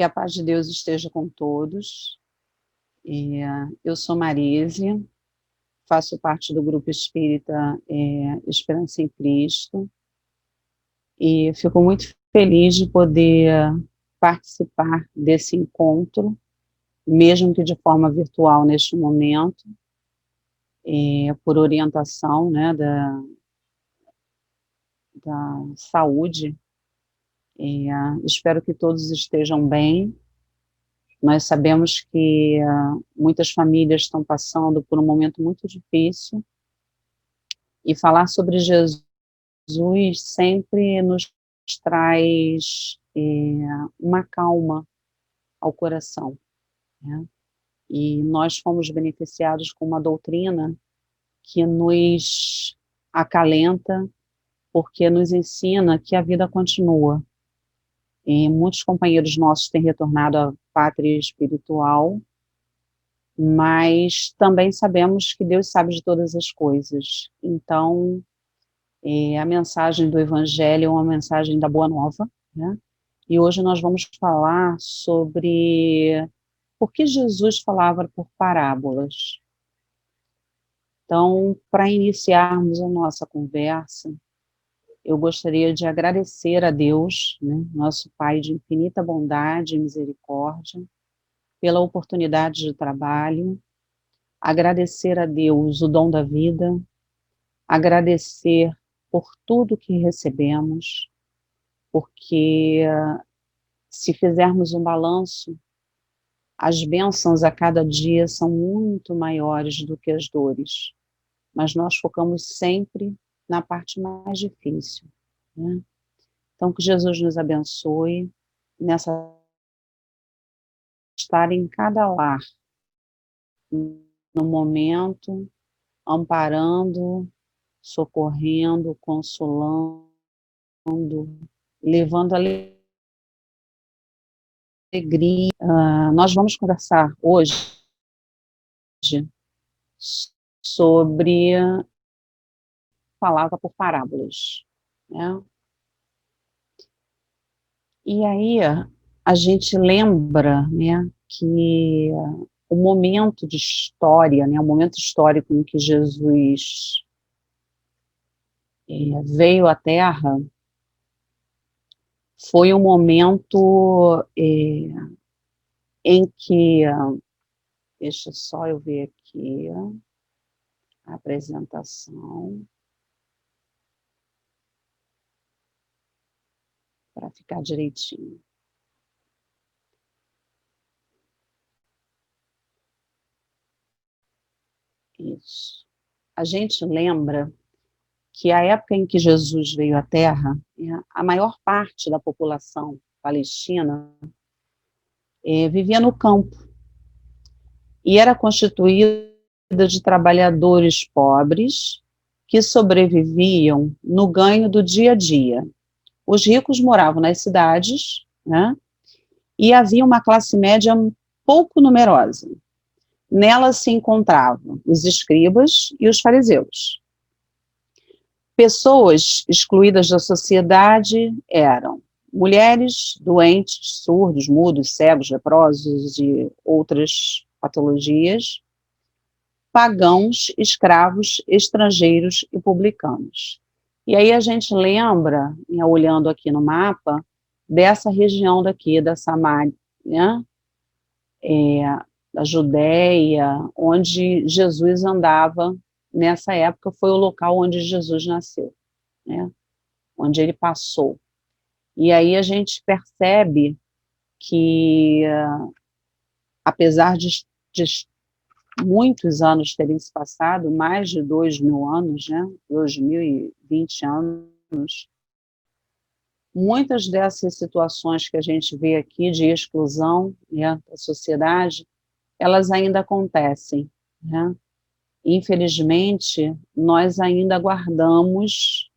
Que a paz de Deus esteja com todos. Eu sou Marise, faço parte do Grupo Espírita Esperança em Cristo, e fico muito feliz de poder participar desse encontro, mesmo que de forma virtual neste momento, por orientação, né, da saúde. Espero que todos estejam bem. Nós sabemos que muitas famílias estão passando por um momento muito difícil, e falar sobre Jesus sempre nos traz uma calma ao coração, né? E nós fomos beneficiados com uma doutrina que nos acalenta, porque nos ensina que a vida continua. E muitos companheiros nossos têm retornado à pátria espiritual, mas também sabemos que Deus sabe de todas as coisas. Então, a mensagem do Evangelho é uma mensagem da Boa Nova, né? E hoje nós vamos falar sobre por que Jesus falava por parábolas. Então, para iniciarmos a nossa conversa, eu gostaria de agradecer a Deus, né, nosso Pai de infinita bondade e misericórdia, pela oportunidade de trabalho, agradecer a Deus o dom da vida, agradecer por tudo que recebemos, porque se fizermos um balanço, as bênçãos a cada dia são muito maiores do que as dores, mas nós focamos sempre na parte mais difícil, né? Então, que Jesus nos abençoe nessa estar em cada lar, no momento, amparando, socorrendo, consolando, levando alegria. Nós vamos conversar hoje sobre palavra por parábolas, né? E aí a gente lembra, né, que o momento de história, né, o momento histórico em que Jesus veio à Terra, foi um momento em que, deixa só eu ver aqui a apresentação, para ficar direitinho. Isso. A gente lembra que a época em que Jesus veio à Terra, a maior parte da população palestina vivia no campo, e era constituída de trabalhadores pobres que sobreviviam no ganho do dia a dia. Os ricos moravam nas cidades, né, e havia uma classe média pouco numerosa. Nela se encontravam os escribas e os fariseus. Pessoas excluídas da sociedade eram mulheres, doentes, surdos, mudos, cegos, leprosos e outras patologias, pagãos, escravos, estrangeiros e publicanos. E aí a gente lembra, olhando aqui no mapa, dessa região daqui, da Samária, né? Da Judéia, onde Jesus andava. Nessa época foi o local onde Jesus nasceu, né? Onde ele passou. E aí a gente percebe que, apesar de muitos anos terem se passado, mais de 2000 anos, né, 2020 anos, muitas dessas situações que a gente vê aqui de exclusão, né, da sociedade, elas ainda acontecem, né? Infelizmente, nós ainda guardamos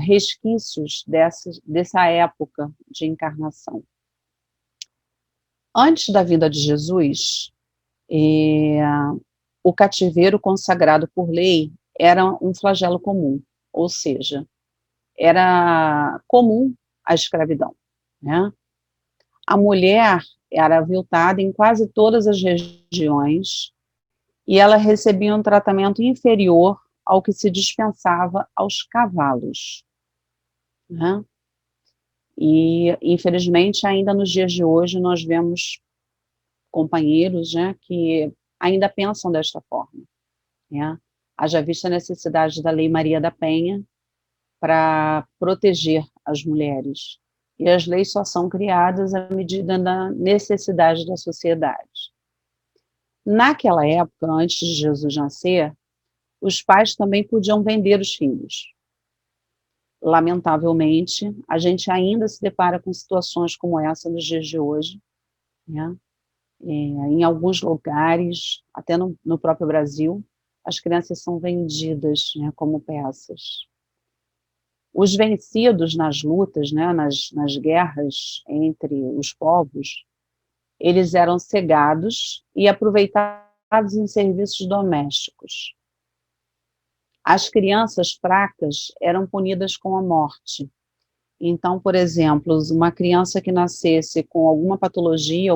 resquícios dessa época de encarnação. Antes da vinda de Jesus, o cativeiro consagrado por lei era um flagelo comum, ou seja, era comum a escravidão, né? A mulher era aviltada em quase todas as regiões e ela recebia um tratamento inferior ao que se dispensava aos cavalos, né? E, infelizmente, ainda nos dias de hoje, nós vemos companheiros, né, que ainda pensam desta forma, né? Haja vista a necessidade da Lei Maria da Penha para proteger as mulheres. E as leis só são criadas à medida da necessidade da sociedade. Naquela época, antes de Jesus nascer, os pais também podiam vender os filhos. Lamentavelmente, a gente ainda se depara com situações como essa nos dias de hoje, né? Em alguns lugares, até no próprio Brasil, as crianças são vendidas, né, como peças. Os vencidos nas lutas, né, nas guerras entre os povos, eles eram cegados e aproveitados em serviços domésticos. As crianças fracas eram punidas com a morte. Então, por exemplo, uma criança que nascesse com alguma patologia,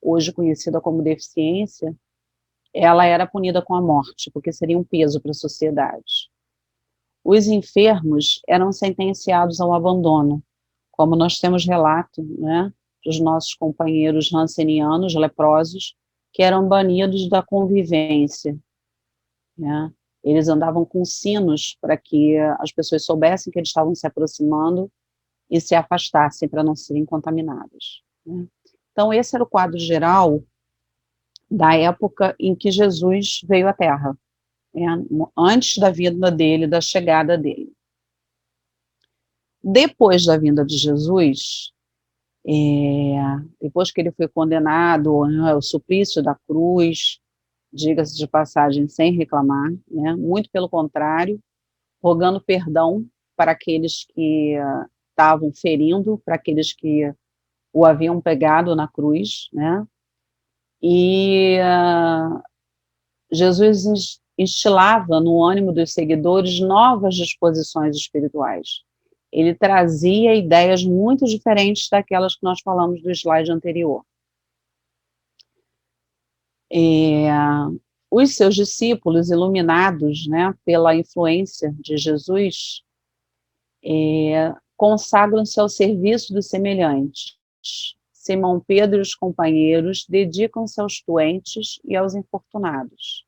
hoje conhecida como deficiência, ela era punida com a morte, porque seria um peso para a sociedade. Os enfermos eram sentenciados ao abandono, como nós temos relato, né, dos nossos companheiros rancenianos, leprosos, que eram banidos da convivência, né? Eles andavam com sinos para que as pessoas soubessem que eles estavam se aproximando e se afastassem para não serem contaminadas, né? Então, esse era o quadro geral da época em que Jesus veio à Terra, né, antes da vinda dele, da chegada dele. Depois da vinda de Jesus, depois que ele foi condenado, né, ao suplício da cruz, diga-se de passagem, sem reclamar, né, muito pelo contrário, rogando perdão para aqueles que estavam ferindo, para aqueles que o haviam pegado na cruz, né, e Jesus instilava no ânimo dos seguidores novas disposições espirituais. Ele trazia ideias muito diferentes daquelas que nós falamos do slide anterior. Os seus discípulos, iluminados, né, pela influência de Jesus, consagram-se ao serviço dos semelhantes. Simão Pedro e os companheiros dedicam-se aos doentes e aos infortunados.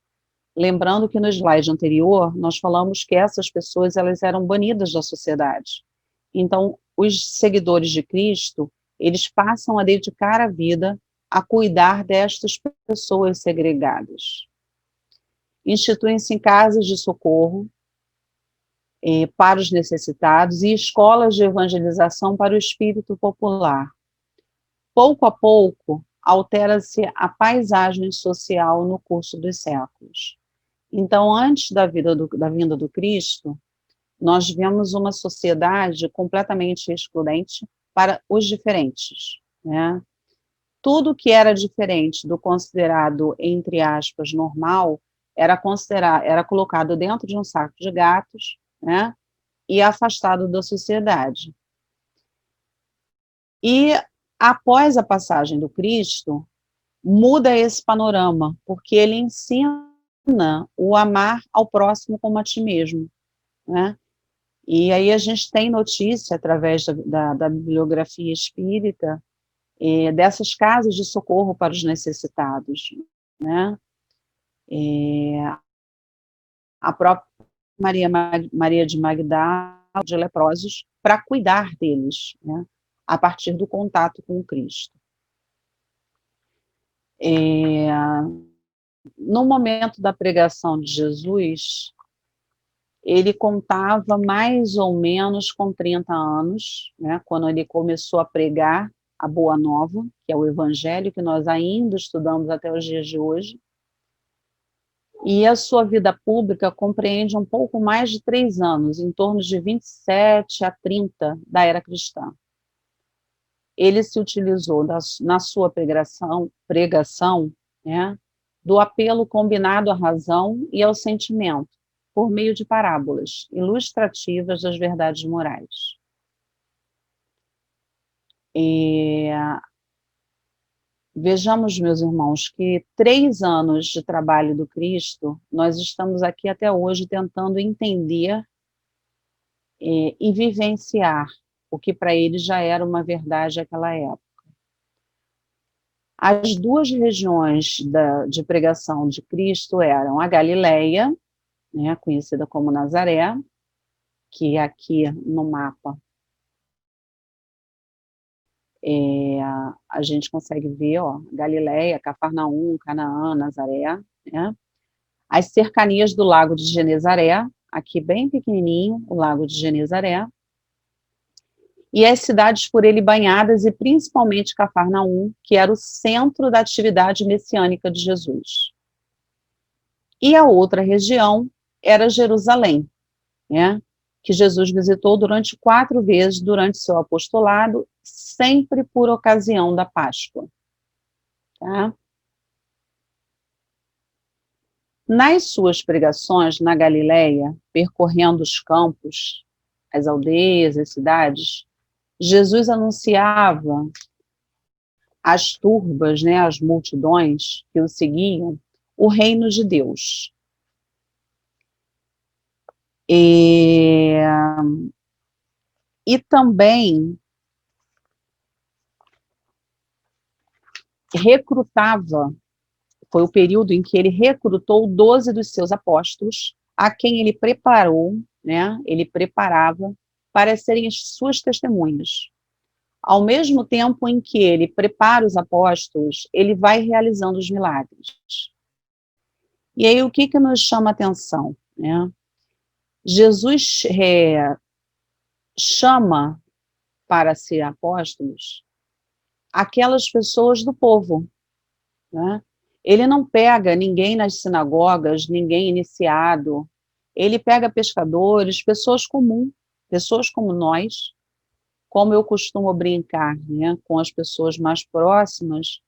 Lembrando que no slide anterior, nós falamos que essas pessoas elas eram banidas da sociedade. Então, os seguidores de Cristo, eles passam a dedicar a vida a cuidar destas pessoas segregadas. Instituem-se casas de socorro para os necessitados e escolas de evangelização para o espírito popular. Pouco a pouco, altera-se a paisagem social no curso dos séculos. Então, antes da vinda do Cristo, nós vemos uma sociedade completamente excludente para os diferentes, né? Tudo que era diferente do considerado, entre aspas, normal, era colocado dentro de um saco de gatos, né? E afastado da sociedade. E, após a passagem do Cristo, muda esse panorama, porque ele ensina o amar ao próximo como a ti mesmo, né? E aí a gente tem notícia, através da bibliografia espírita, dessas casas de socorro para os necessitados, né? A própria Maria de Magdala, de leprosos, para cuidar deles, né? A partir do contato com o Cristo. No momento da pregação de Jesus, ele contava mais ou menos com 30 anos, né, quando ele começou a pregar a Boa Nova, que é o Evangelho que nós ainda estudamos até os dias de hoje, e a sua vida pública compreende um pouco mais de 3 anos, em torno de 27 a 30 da era cristã. Ele se utilizou na sua pregação, né, do apelo combinado à razão e ao sentimento, por meio de parábolas ilustrativas das verdades morais. Vejamos, meus irmãos, que 3 anos de trabalho do Cristo, nós estamos aqui até hoje tentando entender e vivenciar o que para ele já era uma verdade naquela época. As 2 regiões de pregação de Cristo eram a Galileia, né, conhecida como Nazaré, que aqui no mapa a gente consegue ver, ó, Galileia, Cafarnaum, Canaã, Nazaré, né? As cercanias do Lago de Genezaré, aqui bem pequenininho, o Lago de Genezaré, e as cidades por ele banhadas, e principalmente Cafarnaum, que era o centro da atividade messiânica de Jesus. E a outra região era Jerusalém, né, que Jesus visitou durante 4 vezes durante seu apostolado, sempre por ocasião da Páscoa. Tá? Nas suas pregações na Galileia, percorrendo os campos, as aldeias, as cidades, Jesus anunciava às turbas, né, às multidões que o seguiam, o reino de Deus. E também recrutava, foi o período em que ele recrutou 12 dos seus apóstolos, a quem ele preparou, né, ele preparava para serem as suas testemunhas. Ao mesmo tempo em que ele prepara os apóstolos, ele vai realizando os milagres. E aí, o que nos chama a atenção, né? Jesus chama para ser apóstolos aquelas pessoas do povo, né? Ele não pega ninguém nas sinagogas, ninguém iniciado, ele pega pescadores, pessoas comuns, pessoas como nós, como eu costumo brincar, né, com as pessoas mais próximas,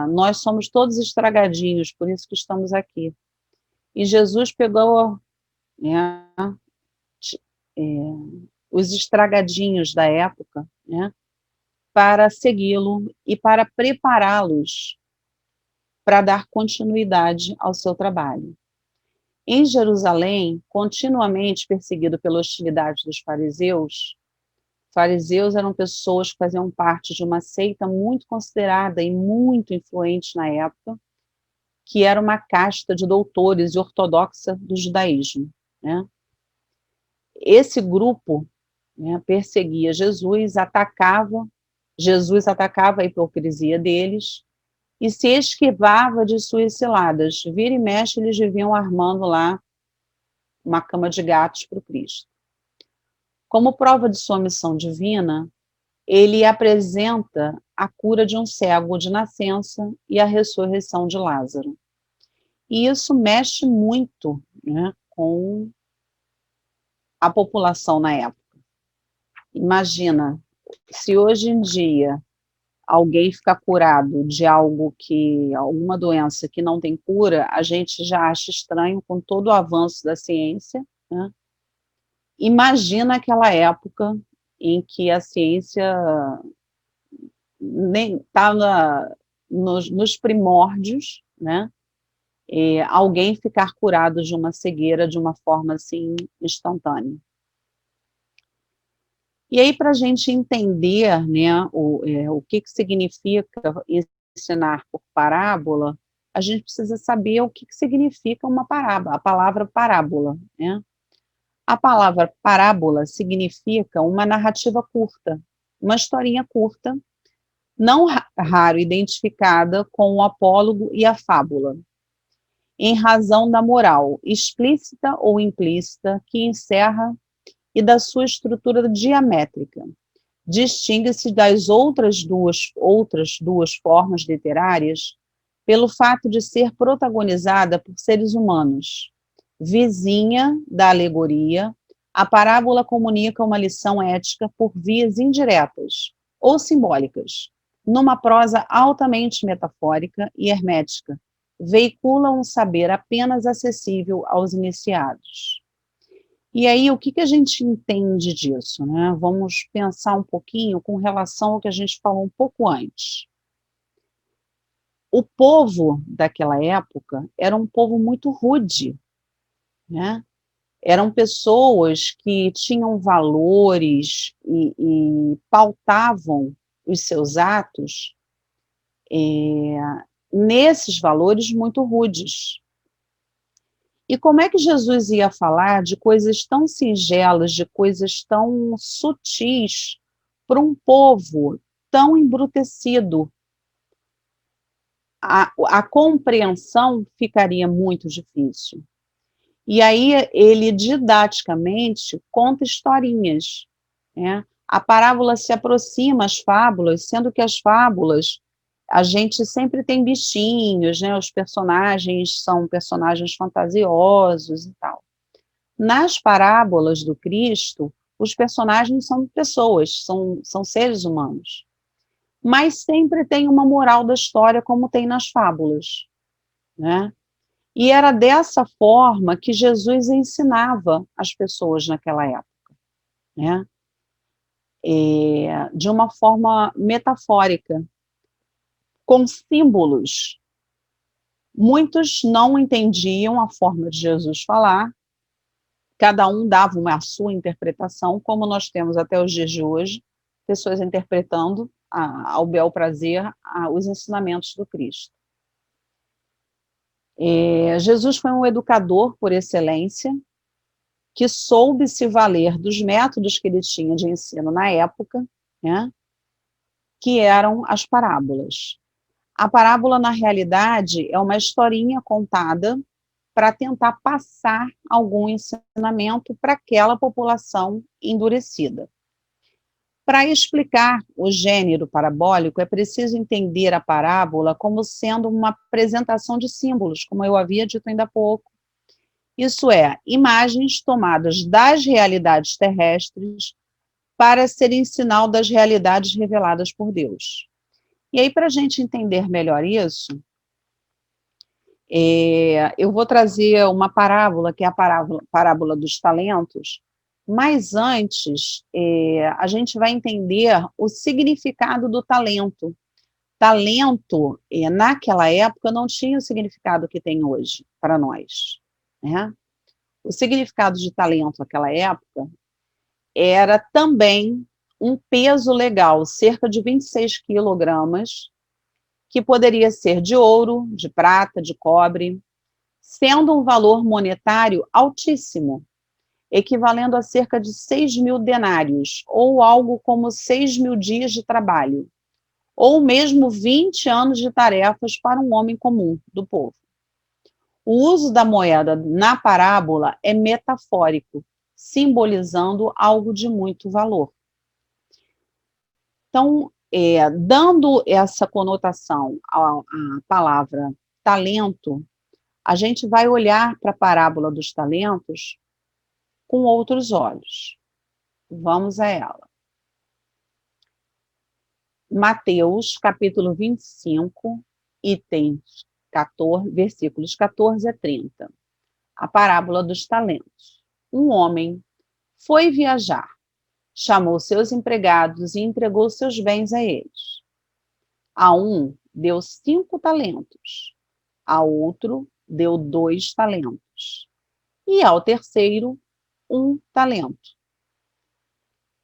nós somos todos estragadinhos, por isso que estamos aqui. E Jesus pegou, né, os estragadinhos da época, né, para segui-lo e para prepará-los para dar continuidade ao seu trabalho. Em Jerusalém, continuamente perseguido pela hostilidade dos fariseus eram pessoas que faziam parte de uma seita muito considerada e muito influente na época, que era uma casta de doutores e ortodoxa do judaísmo, né? Esse grupo, né, perseguia Jesus atacava a hipocrisia deles e se esquivava de suas ciladas. Vira e mexe, eles viviam armando lá uma cama de gatos para o Cristo. Como prova de sua missão divina, ele apresenta a cura de um cego de nascença e a ressurreição de Lázaro. E isso mexe muito, né, com a população na época. Imagina, se hoje em dia alguém ficar curado de alguma doença que não tem cura, a gente já acha estranho com todo o avanço da ciência, né? Imagina aquela época em que a ciência nem estava nos primórdios, né? E alguém ficar curado de uma cegueira de uma forma assim instantânea. E aí, para a gente entender, né, o que significa ensinar por parábola, a gente precisa saber o que significa uma parábola, a palavra parábola, né? A palavra parábola significa uma narrativa curta, uma historinha curta, não raro identificada com o apólogo e a fábula, em razão da moral, explícita ou implícita, que encerra e da sua estrutura diamétrica. Distingue-se das outras duas formas literárias pelo fato de ser protagonizada por seres humanos. Vizinha da alegoria, a parábola comunica uma lição ética por vias indiretas ou simbólicas, numa prosa altamente metafórica e hermética, veicula um saber apenas acessível aos iniciados. E aí, o que que a gente entende disso, né? Vamos pensar um pouquinho com relação ao que a gente falou um pouco antes. O povo daquela época era um povo muito rude, né? Eram pessoas que tinham valores e pautavam os seus atos nesses valores muito rudes. E como é que Jesus ia falar de coisas tão singelas, de coisas tão sutis, para um povo tão embrutecido? A compreensão ficaria muito difícil. E aí ele didaticamente conta historinhas, né? A parábola se aproxima às fábulas, sendo que as fábulas a gente sempre tem bichinhos, né? Os personagens são personagens fantasiosos e tal. Nas parábolas do Cristo, os personagens são pessoas, são seres humanos. Mas sempre tem uma moral da história, como tem nas fábulas, né? E era dessa forma que Jesus ensinava as pessoas naquela época, né? De uma forma metafórica, com símbolos. Muitos não entendiam a forma de Jesus falar, cada um dava a sua interpretação, como nós temos até os dias de hoje, pessoas interpretando ao bel prazer os ensinamentos do Cristo. Jesus foi um educador por excelência, que soube se valer dos métodos que ele tinha de ensino na época, né, que eram as parábolas. A parábola, na realidade, é uma historinha contada para tentar passar algum ensinamento para aquela população endurecida. Para explicar o gênero parabólico, é preciso entender a parábola como sendo uma apresentação de símbolos, como eu havia dito ainda há pouco. Isso é, imagens tomadas das realidades terrestres para serem sinal das realidades reveladas por Deus. E aí, para a gente entender melhor isso, eu vou trazer uma parábola, que é a parábola dos talentos, mas antes, a gente vai entender o significado do talento. Talento, naquela época, não tinha o significado que tem hoje para nós, né? O significado de talento naquela época era também um peso legal, cerca de 26 quilogramas, que poderia ser de ouro, de prata, de cobre, sendo um valor monetário altíssimo, equivalendo a cerca de 6.000 denários, ou algo como 6.000 dias de trabalho, ou mesmo 20 anos de tarefas para um homem comum do povo. O uso da moeda na parábola é metafórico, simbolizando algo de muito valor. Então, dando essa conotação à palavra talento, a gente vai olhar para a parábola dos talentos com outros olhos. Vamos a ela. Mateus, capítulo 25, itens 14, versículos 14 a 30. A parábola dos talentos. Um homem foi viajar, chamou seus empregados e entregou seus bens a eles. A um deu 5 talentos, a outro deu 2 talentos, e ao terceiro 1 talento.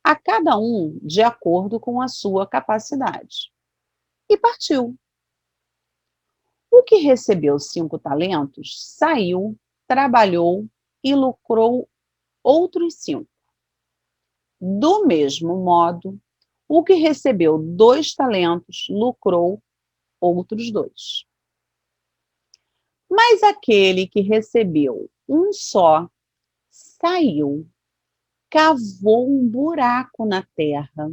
A cada um de acordo com a sua capacidade. E partiu. O que recebeu 5 talentos saiu, trabalhou e lucrou outros 5. Do mesmo modo, o que recebeu 2 talentos lucrou outros 2. Mas aquele que recebeu um só saiu, cavou um buraco na terra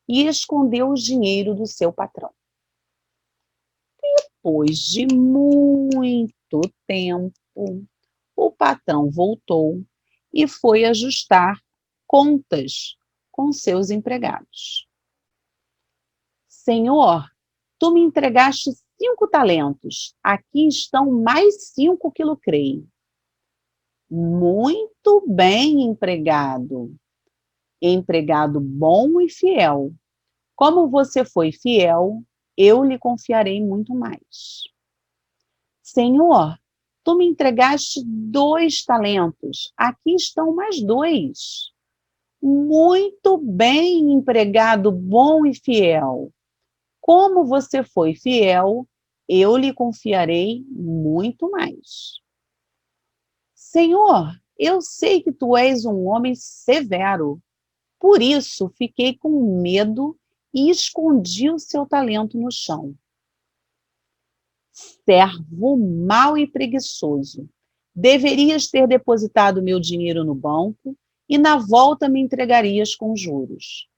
e escondeu o dinheiro do seu patrão. Depois de muito tempo, o patrão voltou e foi ajustar contas com seus empregados. Senhor, tu me entregaste 5 talentos, aqui estão mais 5 que lucrei. Muito bem, empregado, empregado bom e fiel. Como você foi fiel, eu lhe confiarei muito mais. Senhor, tu me entregaste 2 talentos, aqui estão mais 2. Muito bem, empregado bom e fiel. Como você foi fiel, eu lhe confiarei muito mais. Senhor, eu sei que tu és um homem severo, por isso fiquei com medo e escondi o seu talento no chão. Servo mau e preguiçoso, deverias ter depositado meu dinheiro no banco e na volta me entregarias com juros.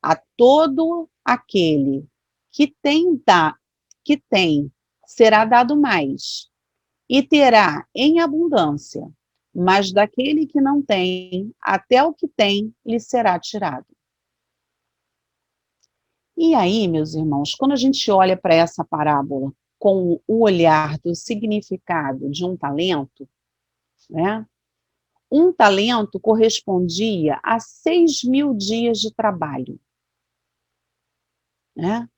A todo aquele que tem, será dado mais, e terá em abundância, mas daquele que não tem, até o que tem lhe será tirado. E aí, meus irmãos, quando a gente olha para essa parábola com o olhar do significado de um talento, né? Um talento correspondia a 6.000 dias de trabalho, né?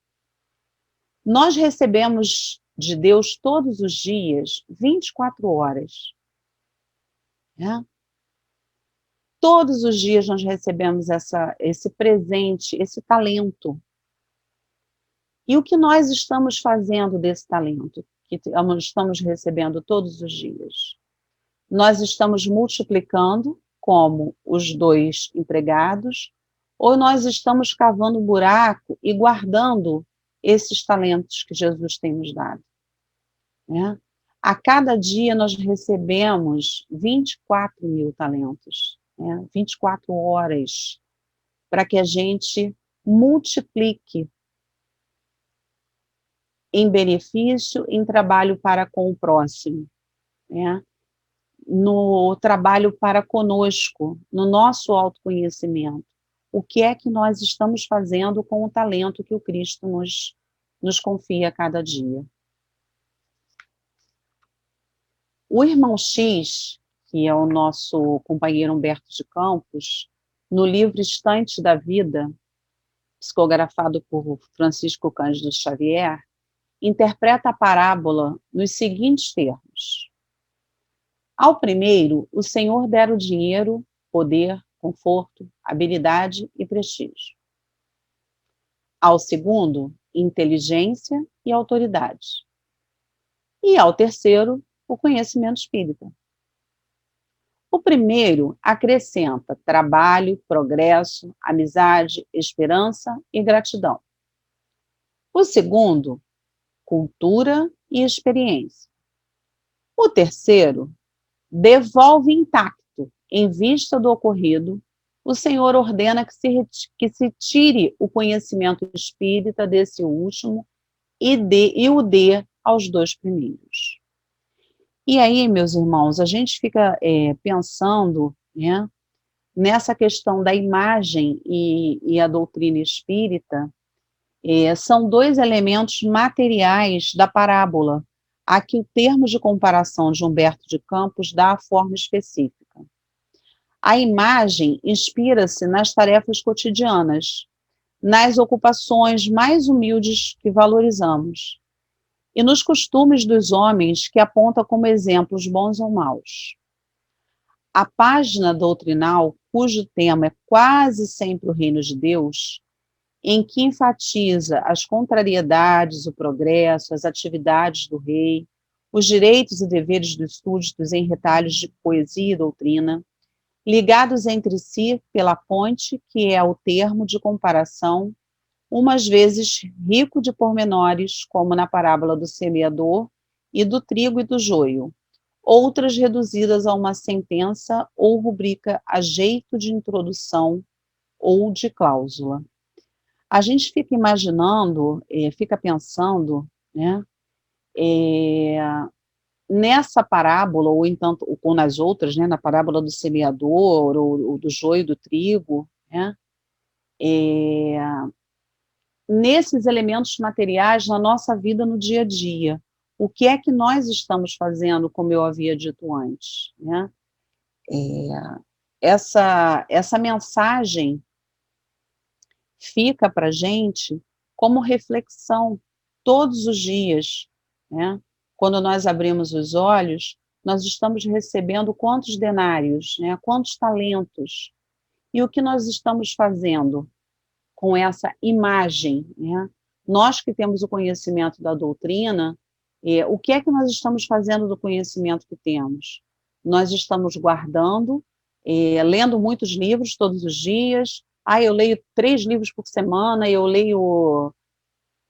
Nós recebemos de Deus todos os dias 24 horas, né? Todos os dias nós recebemos esse presente, esse talento. E o que nós estamos fazendo desse talento, que estamos recebendo todos os dias? Nós estamos multiplicando, como os 2 empregados, ou nós estamos cavando um buraco e guardando esses talentos que Jesus tem nos dado, né? A cada dia nós recebemos 24.000 talentos, né? 24 horas, para que a gente multiplique em benefício, em trabalho para com o próximo, né? No trabalho para conosco, no nosso autoconhecimento. O que é que nós estamos fazendo com o talento que o Cristo nos confia a cada dia? O irmão X, que é o nosso companheiro Humberto de Campos, no livro Instantes da Vida, psicografado por Francisco Cândido Xavier, interpreta a parábola nos seguintes termos: ao primeiro, o Senhor dera o dinheiro, poder, conforto, habilidade e prestígio. Ao segundo, inteligência e autoridade. E ao terceiro, o conhecimento espírita. O primeiro acrescenta trabalho, progresso, amizade, esperança e gratidão. O segundo, cultura e experiência. O terceiro, devolve intacto, em vista do ocorrido. O Senhor ordena que se tire o conhecimento espírita desse último e o dê aos 2 primeiros. E aí, meus irmãos, a gente fica pensando, né, nessa questão da imagem e a doutrina espírita. São 2 elementos materiais da parábola, a que o termo de comparação de Humberto de Campos dá a forma específica. A imagem inspira-se nas tarefas cotidianas, nas ocupações mais humildes que valorizamos, e nos costumes dos homens que aponta como exemplos bons ou maus. A página doutrinal, cujo tema é quase sempre o reino de Deus, em que enfatiza as contrariedades, o progresso, as atividades do rei, os direitos e deveres dos súditos em retalhos de poesia e doutrina, ligados entre si pela ponte, que é o termo de comparação, umas vezes rico de pormenores, como na parábola do semeador e do trigo e do joio, outras reduzidas a uma sentença ou rubrica a jeito de introdução ou de cláusula. A gente fica imaginando, fica pensando, né, nessa parábola, ou então, ou nas outras, né, na parábola do semeador, ou do joio do trigo, né, nesses elementos materiais na nossa vida no dia a dia. O que é que nós estamos fazendo, como eu havia dito antes, né? Essa mensagem fica para a gente como reflexão todos os dias, né? Quando nós abrimos os olhos, nós estamos recebendo quantos denários, né? Quantos talentos, e o que nós estamos fazendo com essa imagem, né? Nós que temos o conhecimento da doutrina, o que é que nós estamos fazendo do conhecimento que temos? Nós estamos guardando, lendo muitos livros todos os dias. Eu leio 3 livros por semana, eu leio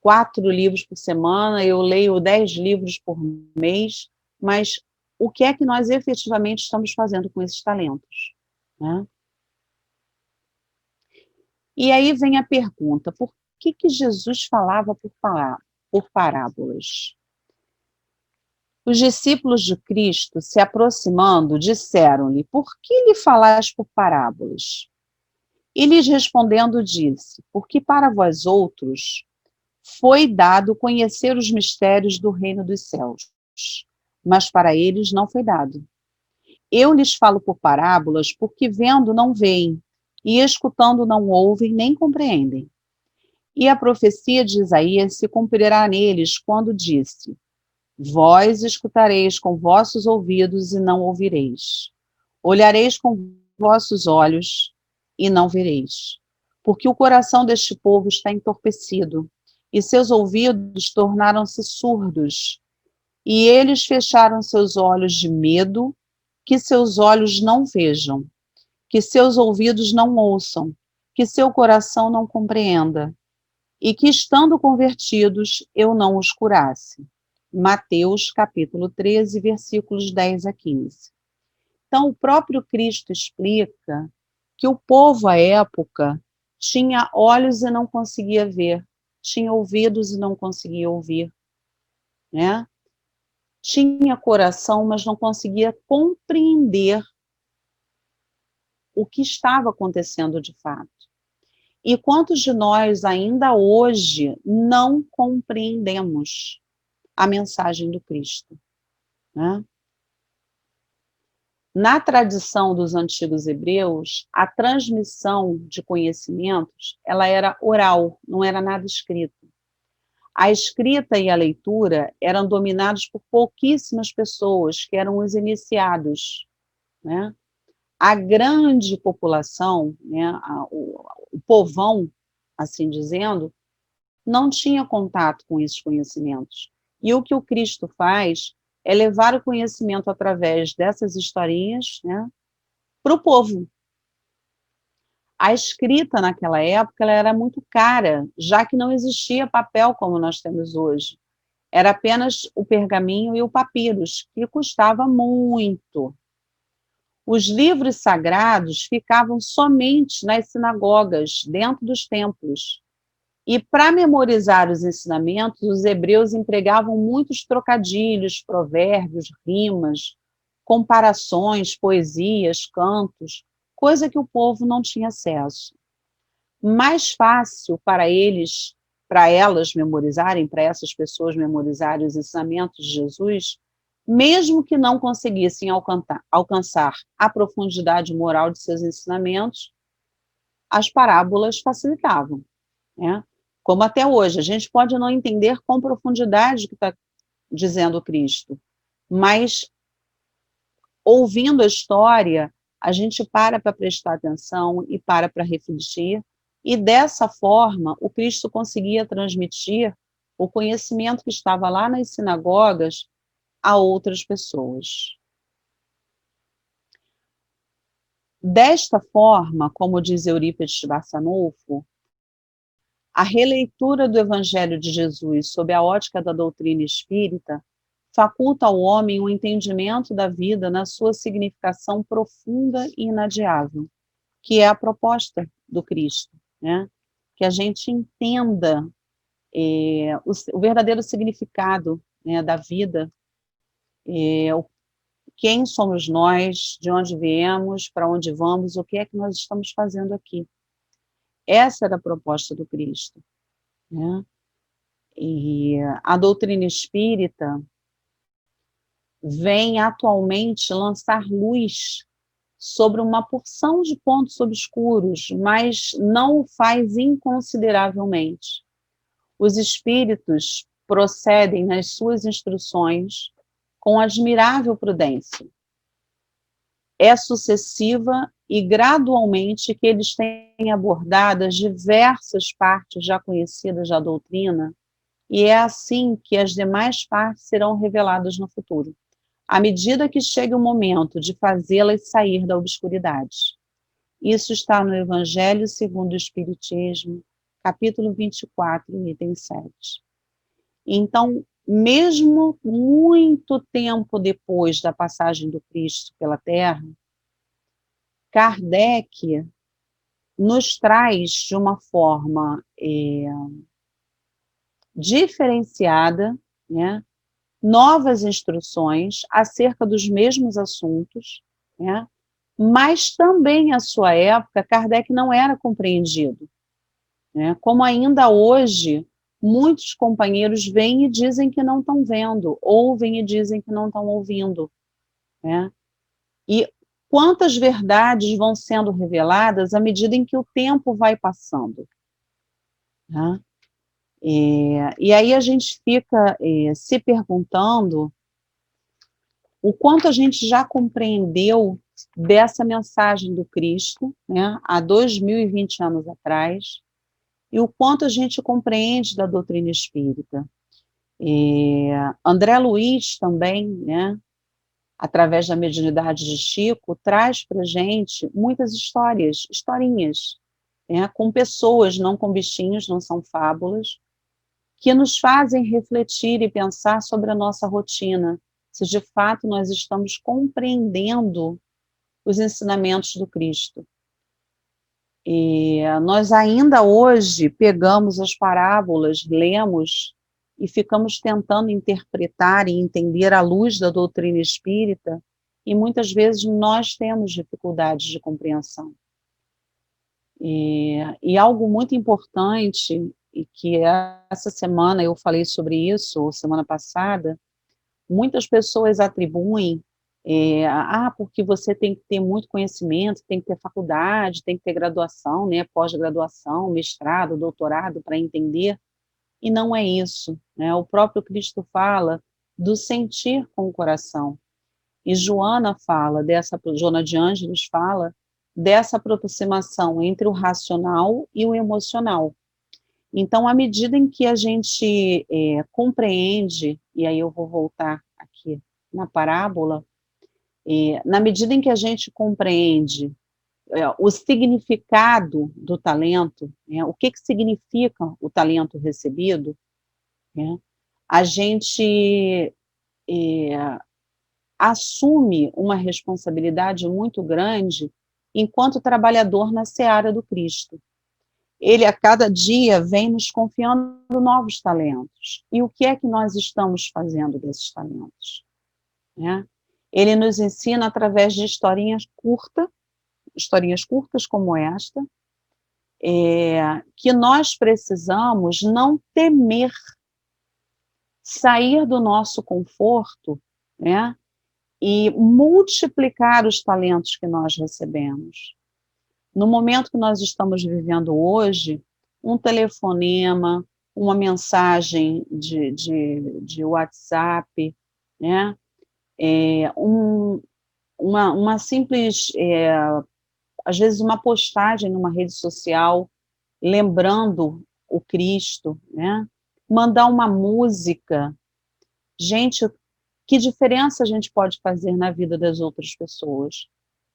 4 livros por semana, eu leio 10 livros por mês, mas o que é que nós efetivamente estamos fazendo com esses talentos, né? E aí vem a pergunta, por que Jesus falava por parábolas? Os discípulos de Cristo, se aproximando, disseram-lhe, por que lhe falais por parábolas? E lhes respondendo disse, porque para vós outros foi dado conhecer os mistérios do reino dos céus, mas para eles não foi dado. Eu lhes falo por parábolas, porque vendo não veem, e escutando não ouvem, nem compreendem. E a profecia de Isaías se cumprirá neles, quando disse, vós escutareis com vossos ouvidos e não ouvireis. Olhareis com vossos olhos e não vereis. Porque o coração deste povo está entorpecido, e seus ouvidos tornaram-se surdos, e eles fecharam seus olhos de medo, que seus olhos não vejam, que seus ouvidos não ouçam, que seu coração não compreenda, e que, estando convertidos, eu não os curasse. Mateus, capítulo 13, versículos 10 a 15. Então, o próprio Cristo explica que o povo, à época, tinha olhos e não conseguia ver, tinha ouvidos e não conseguia ouvir, né? Tinha coração, mas não conseguia compreender o que estava acontecendo de fato. E quantos de nós ainda hoje não compreendemos a mensagem do Cristo, né? Na tradição dos antigos hebreus, a transmissão de conhecimentos, ela era oral, não era nada escrito. A escrita e a leitura eram dominados por pouquíssimas pessoas, que eram os iniciados, né? A grande população, né, o povão, assim dizendo, não tinha contato com esses conhecimentos. E o que o Cristo faz é levar o conhecimento através dessas historinhas, né, para o povo. A escrita naquela época ela era muito cara, já que não existia papel como nós temos hoje. Era apenas o pergaminho e o papyrus, que custava muito. Os livros sagrados ficavam somente nas sinagogas, dentro dos templos. E para memorizar os ensinamentos, os hebreus empregavam muitos trocadilhos, provérbios, rimas, comparações, poesias, cantos, coisa que o povo não tinha acesso. Mais fácil para eles, para elas memorizarem, para essas pessoas memorizarem os ensinamentos de Jesus, mesmo que não conseguissem alcançar a profundidade moral de seus ensinamentos, as parábolas facilitavam, né? Como até hoje, a gente pode não entender com profundidade o que está dizendo Cristo, mas ouvindo a história, a gente para prestar atenção e para refletir, e dessa forma o Cristo conseguia transmitir o conhecimento que estava lá nas sinagogas a outras pessoas. Desta forma, como diz Eurípides Barçanufo, a releitura do Evangelho de Jesus sob a ótica da doutrina espírita faculta ao homem o entendimento da vida na sua significação profunda e inadiável, que é a proposta do Cristo, né? Que a gente entenda o verdadeiro significado, né, da vida, quem somos nós, de onde viemos, para onde vamos, o que é que nós estamos fazendo aqui. Essa era a proposta do Cristo, né? E a doutrina espírita vem atualmente lançar luz sobre uma porção de pontos obscuros, mas não o faz inconsideravelmente. Os espíritos procedem nas suas instruções com admirável prudência. É sucessiva e gradualmente que eles têm abordado as diversas partes já conhecidas da doutrina, e é assim que as demais partes serão reveladas no futuro, à medida que chegue o momento de fazê-las sair da obscuridade. Isso está no Evangelho segundo o Espiritismo, capítulo 24, item 7. Então, mesmo muito tempo depois da passagem do Cristo pela Terra, Kardec nos traz de uma forma diferenciada, né, novas instruções acerca dos mesmos assuntos, né, mas também, à sua época, Kardec não era compreendido, né, como ainda hoje, muitos companheiros vêm e dizem que não estão vendo, ouvem e dizem que não estão ouvindo, né, e quantas verdades vão sendo reveladas à medida em que o tempo vai passando, né? E aí a gente fica se perguntando o quanto a gente já compreendeu dessa mensagem do Cristo, né, há 2020 anos atrás, e o quanto a gente compreende da doutrina espírita. André Luiz também, né, através da mediunidade de Chico, traz para a gente muitas histórias, historinhas, né, com pessoas, não com bichinhos, não são fábulas, que nos fazem refletir e pensar sobre a nossa rotina, se de fato nós estamos compreendendo os ensinamentos do Cristo. E nós ainda hoje pegamos as parábolas, lemos e ficamos tentando interpretar e entender à luz da doutrina espírita, e muitas vezes nós temos dificuldades de compreensão. E algo muito importante, e que essa semana eu falei sobre isso, ou semana passada, muitas pessoas atribuem, porque você tem que ter muito conhecimento, tem que ter faculdade, tem que ter graduação, né, pós-graduação, mestrado, doutorado, para entender, e não é isso, né? O próprio Cristo fala do sentir com o coração, e Joana de Ângeles fala dessa aproximação entre o racional e o emocional. Então, à medida em que a gente compreende, e aí eu vou voltar aqui na parábola, na medida em que a gente compreende o significado do talento, né, o que significa o talento recebido, né, a gente assume uma responsabilidade muito grande enquanto trabalhador na seara do Cristo. Ele, a cada dia, vem nos confiando novos talentos. E o que é que nós estamos fazendo desses talentos? Né? Ele nos ensina através de historinhas curtas como esta, que nós precisamos não temer sair do nosso conforto, né, e multiplicar os talentos que nós recebemos. No momento que nós estamos vivendo hoje, um telefonema, uma mensagem de WhatsApp, né, uma simples, às vezes uma postagem numa rede social, lembrando o Cristo, né, mandar uma música. Gente, que diferença a gente pode fazer na vida das outras pessoas,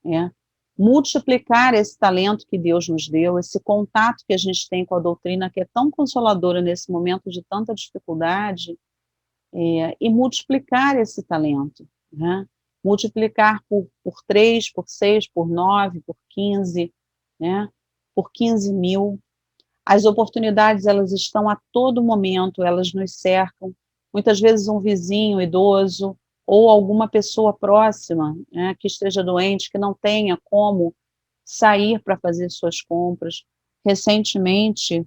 né? Multiplicar esse talento que Deus nos deu, esse contato que a gente tem com a doutrina, que é tão consoladora nesse momento de tanta dificuldade, e multiplicar esse talento, né? Multiplicar por 3, por 6, por 9, por 15, né? Por 15 mil. As oportunidades, elas estão a todo momento, elas nos cercam. Muitas vezes um vizinho idoso, ou alguma pessoa próxima, né, que esteja doente, que não tenha como sair para fazer suas compras. Recentemente,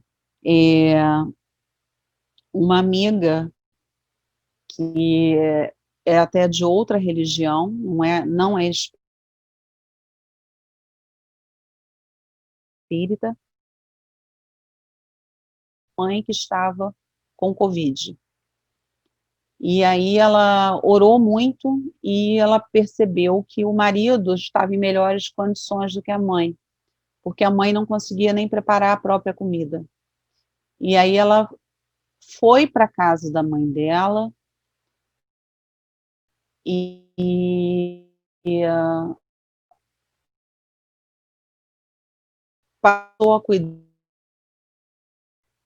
uma amiga que é até de outra religião, não é espírita, mãe que estava com Covid. E aí ela orou muito e ela percebeu que o marido estava em melhores condições do que a mãe, porque a mãe não conseguia nem preparar a própria comida. E aí ela foi para a casa da mãe dela e passou a cuidar,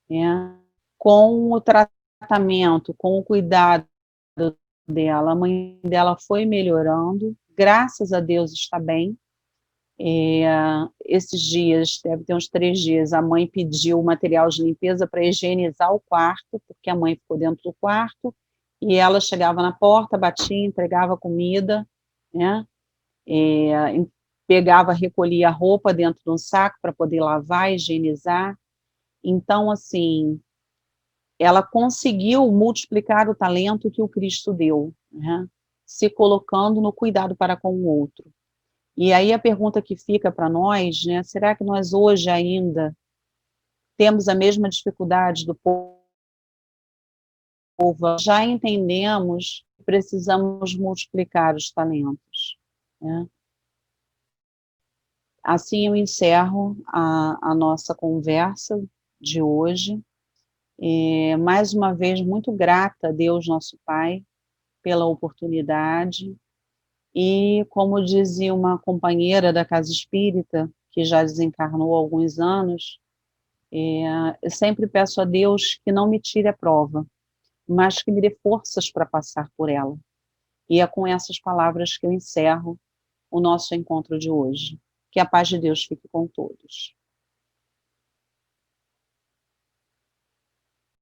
né, com o tratamento, com o cuidado dela. A mãe dela foi melhorando, graças a Deus está bem. Esses dias, deve ter uns 3 dias, a mãe pediu material de limpeza para higienizar o quarto, porque a mãe ficou dentro do quarto, e ela chegava na porta, batia, entregava comida, né? Pegava, recolhia a roupa dentro de um saco para poder lavar, higienizar. Então, assim, ela conseguiu multiplicar o talento que o Cristo deu, né? Se colocando no cuidado para com o outro. E aí a pergunta que fica para nós, né, será que nós hoje ainda temos a mesma dificuldade do povo? Já entendemos que precisamos multiplicar os talentos, né? Assim eu encerro a nossa conversa de hoje. Mais uma vez, muito grata a Deus, nosso Pai, pela oportunidade. E, como dizia uma companheira da Casa Espírita, que já desencarnou há alguns anos, eu sempre peço a Deus que não me tire a prova, mas que me dê forças para passar por ela. E é com essas palavras que eu encerro o nosso encontro de hoje. Que a paz de Deus fique com todos.